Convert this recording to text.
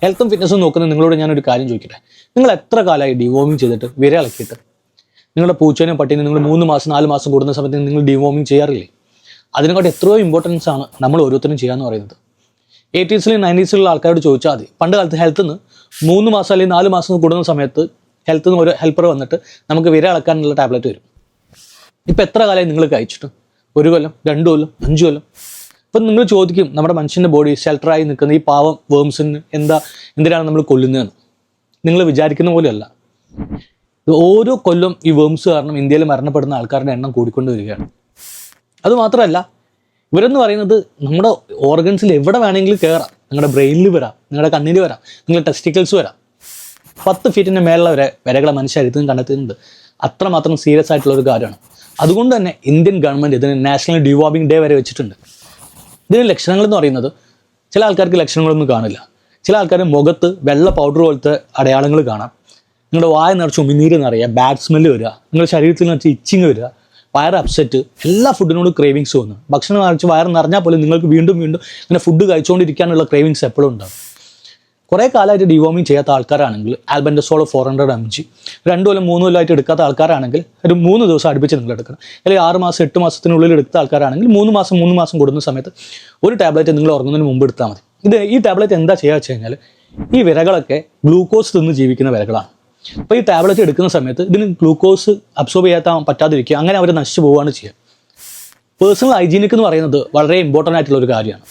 ഹെൽത്തും ഫിറ്റ്നസ്സും നോക്കുന്ന നിങ്ങളോട് ഞാനൊരു കാര്യം ചോദിക്കട്ടെ. നിങ്ങൾ എത്ര കാലമായി ഡിവോമിങ് ചെയ്തിട്ട് വിരയിളക്കിയിട്ട്? നിങ്ങളുടെ പൂച്ചേനും പട്ടീനും നിങ്ങൾ 3 മാസം 4 മാസം കൂടുന്ന സമയത്ത് നിങ്ങൾ ഡിവോമിങ് ചെയ്യാറില്ലേ? അതിനെക്കാട്ട് എത്രയോ ഇമ്പോർട്ടൻസ് ആണ് നമ്മൾ ഓരോരുത്തരും ചെയ്യാന്ന് പറയുന്നത്. 80s-ലും 90s-ലുള്ള ആൾക്കാരോട് ചോദിച്ചാൽ മതി. പണ്ട് കാലത്ത് ഹെൽത്തിൽ നിന്ന് 3 മാസം അല്ലെങ്കിൽ 4 മാസം കൂടുന്ന സമയത്ത് ഹെൽത്തിൽ നിന്ന് ഒരു ഹെൽപ്പർ വന്നിട്ട് നമുക്ക് വിര ഇളക്കാനുള്ള ടാബ്ലറ്റ് വരും. ഇപ്പം എത്ര കാലമായി നിങ്ങൾ കഴിച്ചിട്ട്? 1 കൊല്ലം, 2 കൊല്ലം, 5 കൊല്ലം? ഇപ്പം നിങ്ങൾ ചോദിക്കും, നമ്മുടെ മനുഷ്യൻ്റെ ബോഡി ഷെൽട്ടറായി നിൽക്കുന്ന ഈ പാവം വേംസിന് എന്തിനാണ് നമ്മൾ കൊല്ലുന്നതെന്ന്. നിങ്ങൾ വിചാരിക്കുന്ന പോലെയല്ല. ഓരോ കൊല്ലം ഈ വേംസ് കാരണം ഇന്ത്യയിൽ മരണപ്പെടുന്ന ആൾക്കാരുടെ എണ്ണം കൂടിക്കൊണ്ട് വരികയാണ്. അതുമാത്രമല്ല, ഇവരെന്ന് പറയുന്നത് നമ്മുടെ ഓർഗൻസിൽ എവിടെ വേണമെങ്കിലും കയറാം. നിങ്ങളുടെ ബ്രെയിനിൽ വരാം, നിങ്ങളുടെ കണ്ണിൽ വരാം, നിങ്ങളുടെ ടെസ്റ്റിക്കിൾസ് വരാം. 10 ഫീറ്റിൻ്റെ മേലുള്ള വരകളെ മനുഷ്യരുത്തും കണ്ടെത്തുന്നുണ്ട്. അത്രമാത്രം സീരിയസ് ആയിട്ടുള്ള ഒരു കാര്യമാണ്. അതുകൊണ്ട് തന്നെ ഇന്ത്യൻ ഗവൺമെൻറ് ഇതിന് നാഷണൽ ഡിവോമിങ് ഡേ വരെ വെച്ചിട്ടുണ്ട്. ഇതിന് ലക്ഷണങ്ങൾ എന്ന് പറയുന്നത്, ചില ആൾക്കാർക്ക് ലക്ഷണങ്ങളൊന്നും കാണില്ല. ചില ആൾക്കാർ മുഖത്ത് വെള്ള പൗഡർ പോലത്തെ അടയാളങ്ങൾ കാണാം. നിങ്ങളുടെ വായ നിറച്ച് ഉമിനീര് നിറയുക, ബാഡ് സ്മെല്ല് വരിക, നിങ്ങളുടെ ശരീരത്തിൽ നിറച്ച് ഇച്ചിങ് വരിക, വയർ അപ്സെറ്റ്, എല്ലാ ഫുഡിനോടും ക്രേവിങ്സ് വന്നു. ഭക്ഷണം കഴിച്ച് വയറ് നിറഞ്ഞാൽ പോലും നിങ്ങൾക്ക് വീണ്ടും വീണ്ടും ഇങ്ങനെ ഫുഡ് കഴിച്ചുകൊണ്ടിരിക്കാനുള്ള ക്രേവിങ്സ് എപ്പോഴും ഉണ്ടാകും. കുറേ കാലമായിട്ട് ഡിവോമിങ് ചെയ്യാത്ത ആൾക്കാരാണെങ്കിൽ ആൽബൻഡസോൾ 400 mg 2 കൊല്ലം 3 കൊല്ലമായിട്ട് എടുക്കാത്ത ആൾക്കാരാണെങ്കിൽ ഒരു 3 ദിവസം അടുപ്പിച്ച് നിങ്ങൾ എടുക്കണം. അല്ലെങ്കിൽ 6 മാസം 8 മാസത്തിനുള്ളിൽ എടുത്ത ആൾക്കാരാണെങ്കിൽ 3 മാസം കൂടുന്ന സമയത്ത് ഒരു ടാബ്ലറ്റ് നിങ്ങൾ ഉറങ്ങുന്നതിന് മുമ്പ് എടുത്താൽ മതി. ഈ ടാബ്ലറ്റ് എന്താ ചെയ്യുക വെച്ച് കഴിഞ്ഞാൽ, ഈ വിരകളൊക്കെ ഗ്ലൂക്കോസ് തിന്ന് ജീവിക്കുന്ന വിരകളാണ്. അപ്പോൾ ഈ ടാബ്ലറ്റ് എടുക്കുന്ന സമയത്ത് ഇതിന് ഗ്ലൂക്കോസ് അബ്സോർബ് ചെയ്യാൻ പറ്റാതിരിക്കുക, അങ്ങനെ അവർ നശിച്ചു പോവുകയാണ് ചെയ്യുക. പേഴ്സണൽ ഹൈജീനിക് എന്ന് പറയുന്നത് വളരെ ഇമ്പോർട്ടൻ്റ് ആയിട്ടുള്ള ഒരു കാര്യമാണ്.